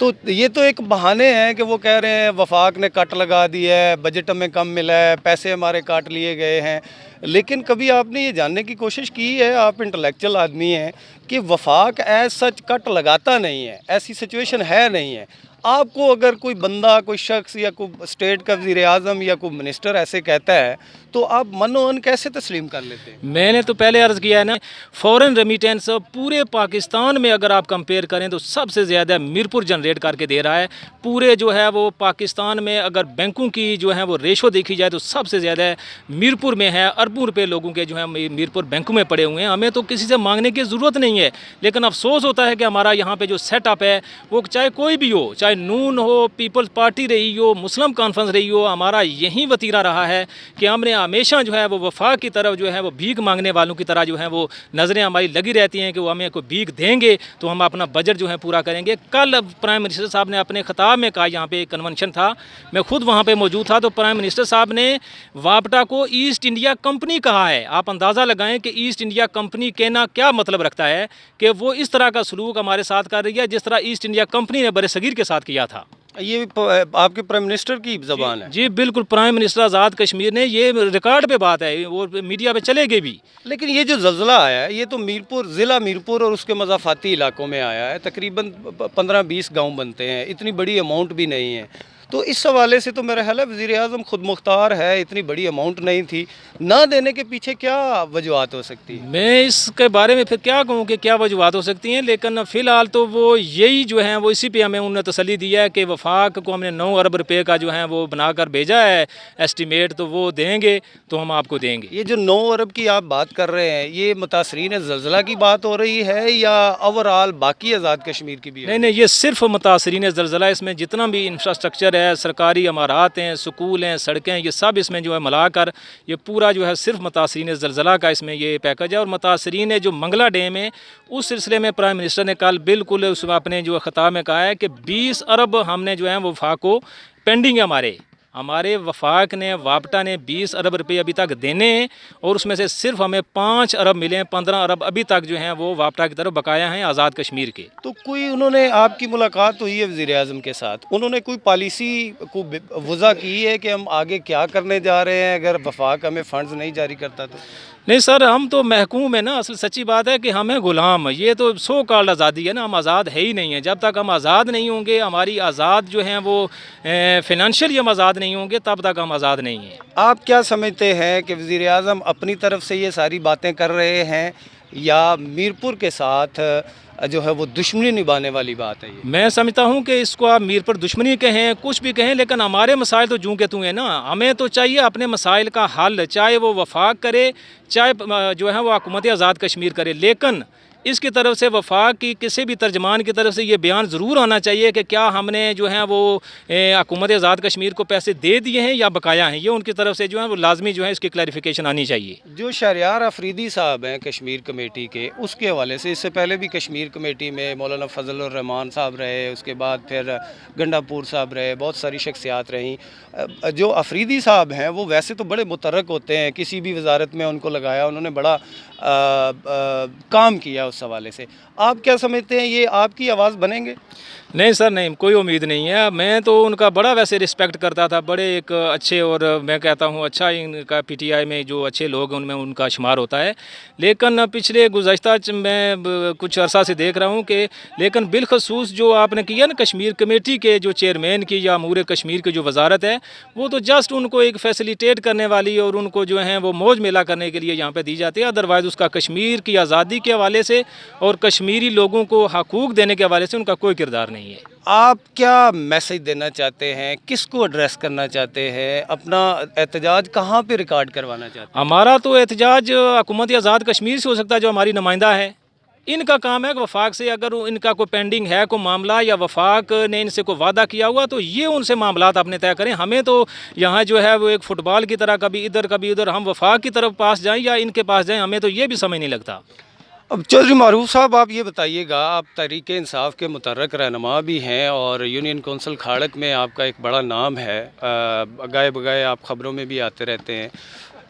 تو یہ تو ایک بہانے ہیں کہ وہ کہہ رہے ہیں وفاق نے کٹ لگا دی ہے، بجٹ ہمیں کم ملا ہے، پیسے ہمارے کاٹ لیے گئے ہیں، لیکن کبھی آپ نے یہ جاننے کی کوشش کی ہے، آپ انٹلیکچوئل آدمی ہیں، کہ وفاق ایز سچ کٹ لگاتا نہیں ہے، ایسی سچویشن ہے نہیں ہے؟ آپ کو اگر کوئی بندہ، کوئی شخص یا کوئی اسٹیٹ کا وزیر اعظم یا کوئی منسٹر ایسے کہتا ہے تو آپ من و ان کیسے تسلیم کر لیتے ہیں؟ میں نے تو پہلے عرض کیا ہے نا، فورن ریمیٹنس پورے پاکستان میں اگر آپ کمپیئر کریں تو سب سے زیادہ میرپور جنریٹ کر کے دے رہا ہے. پورے جو ہے وہ پاکستان میں اگر بینکوں کی جو ہے وہ ریشو دیکھی جائے تو سب سے زیادہ میرپور میں ہے. اربوں روپے لوگوں کے جو ہے میرپور بینکوں میں پڑے ہوئے ہیں. ہمیں تو کسی سے مانگنے کی ضرورت نہیں ہے، لیکن افسوس ہوتا ہے کہ ہمارا یہاں پہ جو سیٹ اپ ہے وہ چاہے کوئی بھی ہو، چاہے نون ہو، پیپلز پارٹی رہی ہو، مسلم کانفرنس رہی ہو، ہمارا یہی وتیرہ رہا ہے کہ ہم نے ہمیشہ جو ہے وہ وفاق کی طرف جو ہے وہ بھیک مانگنے والوں کی طرح جو ہے وہ نظریں ہماری لگی رہتی ہیں کہ وہ ہمیں کوئی بھیک دیں گے تو ہم اپنا بجٹ جو ہے پورا کریں گے. کل پرائم منسٹر صاحب نے اپنے خطاب میں کہا، یہاں پہ ایک کنونشن تھا، میں خود وہاں پہ موجود تھا، تو پرائم منسٹر صاحب نے واپٹا کو ایسٹ انڈیا کمپنی کہا ہے. آپ اندازہ لگائیں کہ ایسٹ انڈیا کمپنی کہنا کیا مطلب رکھتا ہے، کہ وہ اس طرح کا سلوک ہمارے ساتھ کر رہی ہے جس طرح ایسٹ انڈیا کمپنی نے برِ صغیر کے ساتھ کیا تھا. یہ آپ کے پرائم منسٹر کی زبان ہے؟ جی بالکل، پرائم منسٹر آزاد کشمیر نے، یہ ریکارڈ پہ بات ہے، وہ میڈیا پہ چلے گی بھی. لیکن یہ جو زلزلہ آیا ہے یہ تو میرپور، ضلع میرپور اور اس کے مضافاتی علاقوں میں آیا ہے، تقریباً 15-20 گاؤں بنتے ہیں، اتنی بڑی اماؤنٹ بھی نہیں ہے. تو اس حوالے سے تو میرا خیال ہے وزیر اعظم خود مختار ہے، اتنی بڑی اماؤنٹ نہیں تھی، نہ دینے کے پیچھے کیا وجوہات ہو سکتی ہیں؟ میں اس کے بارے میں پھر کیا کہوں کہ کیا وجوہات ہو سکتی ہیں، لیکن فی الحال تو وہ یہی جو ہیں وہ اسی پہ ہمیں انہوں نے تسلی دی ہے کہ وفاق کو ہم نے 9 ارب روپے کا جو ہے وہ بنا کر بھیجا ہے ایسٹیمیٹ، تو وہ دیں گے تو ہم آپ کو دیں گے. یہ جو 9 ارب کی آپ بات کر رہے ہیں، یہ متاثرین زلزلہ کی بات ہو رہی ہے یا اوورآل باقی آزاد کشمیر کی بھی ہے؟ نہیں، یہ صرف متاثرین زلزلہ، اس میں جتنا بھی انفراسٹرکچر ہے، سرکاری عمارات ہیں، سکول ہیں، سڑکیں، یہ سب اس میں جو ہے ملا کر یہ پورا جو ہے صرف متاثرین زلزلہ کا اس میں یہ پیکج ہے. اور متاثرین جو منگلا ڈیم ہے اس سلسلے میں پرائم منسٹر نے کل بالکل اس اپنے جو خطاب میں کہا ہے کہ 20 ارب ہم نے جو ہے وہ وفاق کو پینڈنگ ہے، ہمارے وفاق نے، واپٹا نے 20 ارب روپے ابھی تک دینے ہیں، اور اس میں سے صرف ہمیں 5 ارب ملے ہیں. 15 ارب ابھی تک جو ہیں وہ واپٹا کی طرف بقایا ہیں آزاد کشمیر کے. تو کوئی انہوں نے، آپ کی ملاقات ہوئی ہے وزیر اعظم کے ساتھ، انہوں نے کوئی پالیسی کو وضع کی ہے کہ ہم آگے کیا کرنے جا رہے ہیں اگر وفاق ہمیں فنڈز نہیں جاری کرتا تو؟ نہیں سر، ہم تو محکوم ہیں نا. اصل سچی بات ہے کہ ہمیں غلام، یہ تو سو کالڈ آزادی ہے نا، ہم آزاد ہے ہی نہیں ہیں. جب تک ہم آزاد نہیں ہوں گے، ہماری آزاد جو ہیں وہ فائنینشلی ہم آزاد نہیں ہوں گے، تب تک ہم آزاد نہیں ہیں. آپ کیا سمجھتے ہیں کہ وزیر اعظم اپنی طرف سے یہ ساری باتیں کر رہے ہیں یا میرپور کے ساتھ جو ہے وہ دشمنی نبھانے والی بات ہے؟ یہ میں سمجھتا ہوں کہ اس کو آپ میر پر دشمنی کہیں، کچھ بھی کہیں، لیکن ہمارے مسائل تو جوں کے توں ہیں نا. ہمیں تو چاہیے اپنے مسائل کا حل، چاہے وہ وفاق کرے، چاہے جو ہے وہ حکومت آزاد کشمیر کرے، لیکن اس کی طرف سے، وفاق کی کسی بھی ترجمان کی طرف سے یہ بیان ضرور آنا چاہیے کہ کیا ہم نے جو ہے وہ حکومت آزاد کشمیر کو پیسے دے دیے ہیں یا بقایا ہیں. یہ ان کی طرف سے جو ہے وہ لازمی جو ہے اس کی کلیریفیکیشن آنی چاہیے. جو شہریار افریدی صاحب ہیں کشمیر کمیٹی کے، اس کے حوالے سے، اس سے پہلے بھی کشمیر کمیٹی میں مولانا فضل الرحمان صاحب رہے، اس کے بعد پھر گنڈا پور صاحب رہے، بہت ساری شخصیات رہیں. جو افریدی صاحب ہیں وہ ویسے تو بڑے متحرک ہوتے ہیں، کسی بھی وزارت میں ان کو لگایا، انہوں نے بڑا کام کیا اس حوالے سے. آپ کیا سمجھتے ہیں، یہ آپ کی آواز بنیں گے؟ نہیں سر، نہیں، کوئی امید نہیں ہے. میں تو ان کا بڑا ویسے رسپیکٹ کرتا تھا، بڑے ایک اچھے، اور میں کہتا ہوں اچھا ان کا پی ٹی آئی میں جو اچھے لوگ ہیں ان میں ان کا شمار ہوتا ہے. لیکن پچھلے گزشتہ میں کچھ عرصہ سے دیکھ رہا ہوں کہ، لیکن بالخصوص جو آپ نے کیا نا کشمیر کمیٹی کے جو چیئرمین کی یا امور کشمیر کی جو وزارت ہے، وہ تو جسٹ ان کو ایک فیسیلیٹیٹ کرنے والی اور ان کو جو ہیں وہ موج میلہ کرنے کے لیے یہاں پہ دی جاتی ہے. ادروائز اس کا کشمیر کی آزادی کے حوالے سے اور کشمیری لوگوں کو حقوق دینے کے حوالے سے ان کا کوئی کردار نہیں ہے. آپ کیا میسج دینا چاہتے ہیں، کس کو ایڈریس کرنا چاہتے ہیں، اپنا احتجاج کہاں پہ ریکارڈ کروانا چاہتے ہیں؟ ہمارا تو احتجاج حکومت آزاد کشمیر سے ہو سکتا ہے، جو ہماری نمائندہ ہے. ان کا کام ہے کہ وفاق سے اگر ان کا کوئی پینڈنگ ہے کوئی معاملہ، یا وفاق نے ان سے کوئی وعدہ کیا ہوا، تو یہ ان سے معاملات اپنے طے کریں. ہمیں تو یہاں جو ہے وہ ایک فٹ بال کی طرح کبھی ادھر کبھی ادھر، ہم وفاق کی طرف پاس جائیں یا ان کے پاس جائیں، ہمیں تو یہ بھی سمجھ نہیں لگتا. اب چودھری معروف صاحب، آپ یہ بتائیے گا، آپ تحریک انصاف کے متحرک رہنما بھی ہیں اور یونین کونسل کھاڑک میں آپ کا ایک بڑا نام ہے، گائے بگائے آپ خبروں میں بھی آتے رہتے ہیں.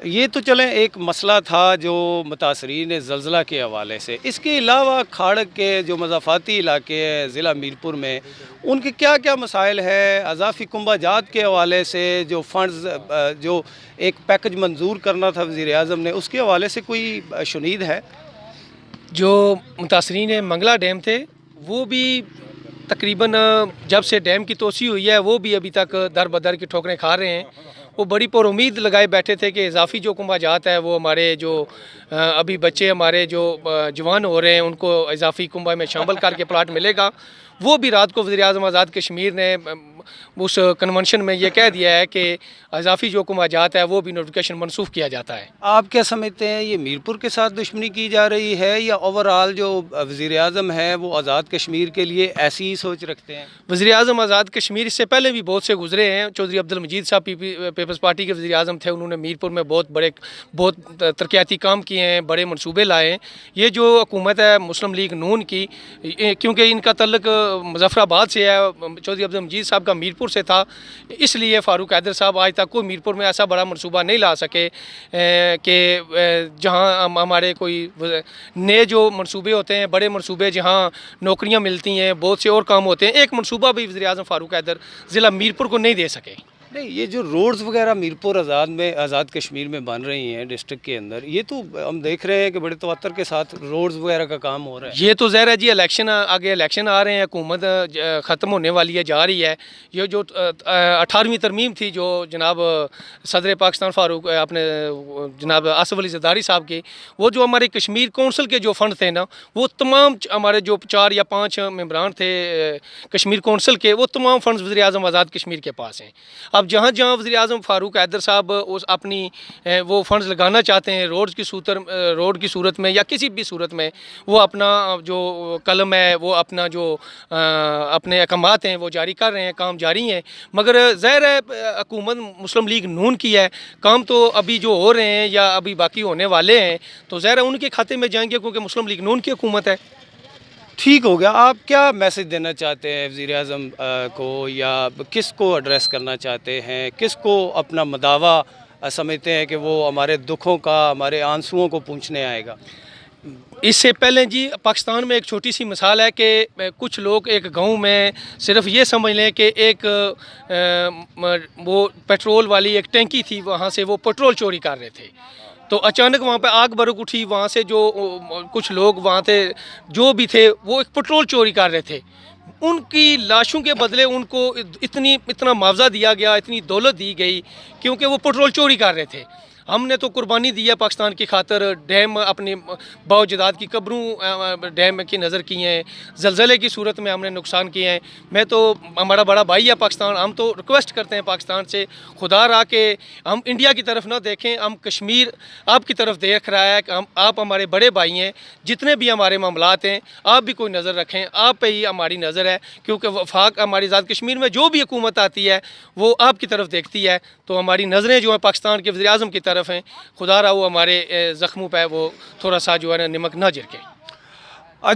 یہ تو چلیں ایک مسئلہ تھا جو متاثرین زلزلہ کے حوالے سے، اس کے علاوہ کھاڑک کے جو مضافاتی علاقے ہیں ضلع میرپور میں، ان کے کیا کیا مسائل ہیں؟ اضافی کنبہ جات کے حوالے سے جو فنڈز جو ایک پیکج منظور کرنا تھا وزیر اعظم نے، اس کے حوالے سے کوئی شنید ہے؟ جو متاثرین منگلا ڈیم تھے وہ بھی تقریباً جب سے ڈیم کی توسیع ہوئی ہے وہ بھی ابھی تک در بدر کی ٹھوکریں کھا رہے ہیں. وہ بڑی پر امید لگائے بیٹھے تھے کہ اضافی جو کنبہ جات ہے وہ ہمارے جو ابھی بچے ہمارے جو جوان ہو رہے ہیں ان کو اضافی کنبہ میں شامل کر کے پلاٹ ملے گا. وہ بھی رات کو وزیر اعظم آزاد کشمیر نے اس کنونشن میں یہ کہہ دیا ہے کہ اضافی جو کنبہ جات ہے وہ بھی نوٹیفیکیشن منسوخ کیا جاتا ہے. آپ کیا سمجھتے ہیں یہ میرپور کے ساتھ دشمنی کی جا رہی ہے یا اوورآل جو وزیر اعظم ہے وہ آزاد کشمیر کے لیے ایسی ہی سوچ رکھتے ہیں؟ وزیر اعظم آزاد کشمیر اس سے پہلے بھی بہت سے گزرے ہیں. چودھری عبد المجید صاحب پیپلز پارٹی کے وزیر اعظم تھے, انہوں نے میرپور میں بہت ترقیاتی کام کیے ہیں, بڑے منصوبے لائے ہیں. یہ جو حکومت ہے مسلم لیگ نون کی, کیونکہ ان کا تعلق مظفر آباد سے ہے, چودھری عبد المجید صاحب کا میرپور سے تھا, اس لیے فاروق حیدر صاحب آج تک کوئی میرپور میں ایسا بڑا منصوبہ نہیں لا سکے کہ جہاں ہمارے کوئی نئے جو منصوبے ہوتے ہیں, بڑے منصوبے جہاں نوکریاں ملتی ہیں, بہت سے اور کام ہوتے ہیں, ایک منصوبہ بھی وزیر اعظم فاروق حیدر ضلع میرپور کو نہیں دے سکے. نہیں, یہ جو روڈز وغیرہ میرپور آزاد کشمیر میں بن رہی ہیں ڈسٹرکٹ کے اندر, یہ تو ہم دیکھ رہے ہیں کہ بڑے تواتر کے ساتھ روڈز وغیرہ کا کام ہو رہا ہے. یہ تو ظاہر ہے جی, الیکشن آگے الیکشن آ رہے ہیں, حکومت ختم ہونے والی ہے, جا رہی ہے. یہ جو 18ویں ترمیم تھی جو جناب صدر پاکستان فاروق اپنے جناب آصف علی زرداری صاحب کے, وہ جو ہمارے کشمیر کونسل کے جو فنڈ تھے نا, وہ تمام ہمارے جو 4 یا 5 ممبران تھے کشمیر کونسل کے, وہ تمام فنڈز وزیر اعظم آزاد کشمیر کے پاس ہیں. اب جہاں جہاں وزیر اعظم فاروق حیدر صاحب اپنی وہ فنڈز لگانا چاہتے ہیں روڈ کی صورت میں یا کسی بھی صورت میں, وہ اپنا جو قلم ہے, وہ اپنا جو اپنے احکامات ہیں وہ جاری کر رہے ہیں, کام جاری ہیں. مگر ظاہر ہے حکومت مسلم لیگ نون کی ہے, کام تو ابھی جو ہو رہے ہیں یا ابھی باقی ہونے والے ہیں تو ظاہر ہے ان کے کھاتے میں جائیں گے, کیونکہ مسلم لیگ نون کی حکومت ہے. ٹھیک ہو گیا. آپ کیا میسج دینا چاہتے ہیں وزیر اعظم کو, یا کس کو ایڈریس کرنا چاہتے ہیں, کس کو اپنا مداوا سمجھتے ہیں کہ وہ ہمارے دکھوں کا, ہمارے آنسوؤں کو پوچھنے آئے گا؟ اس سے پہلے جی پاکستان میں ایک چھوٹی سی مثال ہے کہ کچھ لوگ ایک گاؤں میں صرف یہ سمجھ لیں کہ ایک وہ پیٹرول والی ایک ٹینکی تھی, وہاں سے وہ پیٹرول چوری کر رہے تھے, تو اچانک وہاں پہ آگ برک اٹھی. وہاں سے جو کچھ لوگ وہاں تھے جو بھی تھے وہ ایک پیٹرول چوری کر رہے تھے, ان کی لاشوں کے بدلے ان کو اتنا معاوضہ دیا گیا, اتنی دولت دی گئی کیونکہ وہ پیٹرول چوری کر رہے تھے. ہم نے تو قربانی دی ہے پاکستان کی خاطر, ڈیم اپنے باوجداد کی قبروں ڈیم کی نظر کی ہیں, زلزلے کی صورت میں ہم نے نقصان کیے ہیں. میں تو ہمارا بڑا بھائی ہے پاکستان, ہم تو ریکویسٹ کرتے ہیں پاکستان سے, خدا را کہ ہم انڈیا کی طرف نہ دیکھیں, ہم کشمیر آپ کی طرف دیکھ رہا ہے کہ آپ ہمارے بڑے بھائی ہیں, جتنے بھی ہمارے معاملات ہیں آپ بھی کوئی نظر رکھیں, آپ پہ ہی ہماری نظر ہے, کیونکہ وفاق ہماری آزاد کشمیر میں جو بھی حکومت آتی ہے وہ آپ کی طرف دیکھتی ہے, تو ہماری نظریں جو ہیں پاکستان کے وزیر اعظم کی طرف ہیں. خدا را وہ ہمارے زخموں پہ وہ تھوڑا سا جو ہے نا نمک نہ جھڑکے.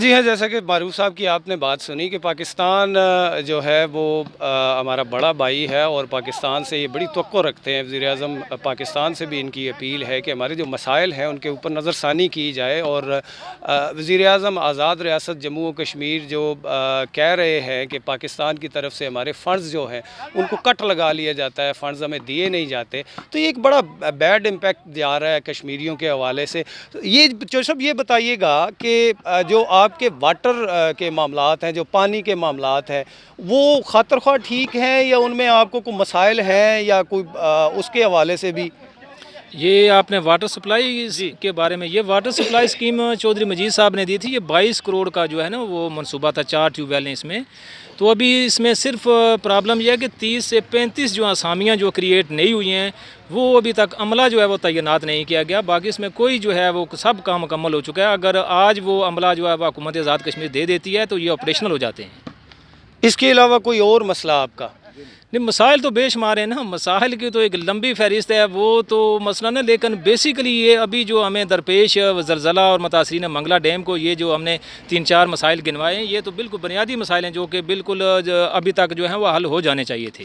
جی ہاں, جیسا کہ معروف صاحب کی آپ نے بات سنی کہ پاکستان جو ہے وہ ہمارا بڑا بھائی ہے, اور پاکستان سے یہ بڑی توقع رکھتے ہیں. وزیر اعظم پاکستان سے بھی ان کی اپیل ہے کہ ہمارے جو مسائل ہیں ان کے اوپر نظر ثانی کی جائے, اور وزیر اعظم آزاد ریاست جموں و کشمیر جو کہہ رہے ہیں کہ پاکستان کی طرف سے ہمارے فنڈز جو ہیں ان کو کٹ لگا لیا جاتا ہے, فنڈز ہمیں دیے نہیں جاتے, تو یہ ایک بڑا بیڈ امپیکٹ جا رہا ہے کشمیریوں کے حوالے سے. یہ سب یہ بتائیے گا کہ جو آپ کے واٹر کے معاملات ہیں, جو پانی کے معاملات ہیں, وہ خاطر خواہ ٹھیک ہیں یا ان میں آپ کو کوئی مسائل ہیں یا کوئی اس کے حوالے سے بھی؟ یہ آپ نے واٹر سپلائی کے بارے میں, یہ واٹر سپلائی اسکیم چودھری مجید صاحب نے دی تھی. یہ 22 کروڑ کا جو ہے نا وہ منصوبہ تھا, 4 ٹیوب ویل ہیں اس میں. تو ابھی اس میں صرف پرابلم یہ ہے کہ 30 سے 35 جو اسامیاں جو کریٹ نہیں ہوئی ہیں وہ ابھی تک عملہ جو ہے وہ تعینات نہیں کیا گیا. باقی اس میں کوئی جو ہے وہ سب کام مکمل ہو چکا ہے. اگر آج وہ عملہ جو ہے وہ حکومت آزاد کشمیر دے دیتی ہے تو یہ آپریشنل ہو جاتے ہیں. اس کے علاوہ کوئی اور مسئلہ آپ کا؟ نہیں, مسائل تو بے شمار ہیں نا, مسائل کی تو ایک لمبی فہرست ہے, وہ تو مسئلہ نا, لیکن بیسیکلی یہ ابھی جو ہمیں درپیش زلزلہ اور متاثرین منگلا ڈیم کو, یہ جو ہم نے 3-4 مسائل گنوائے ہیں, یہ تو بالکل بنیادی مسائل ہیں جو کہ بالکل ابھی تک جو ہیں وہ حل ہو جانے چاہیے تھے.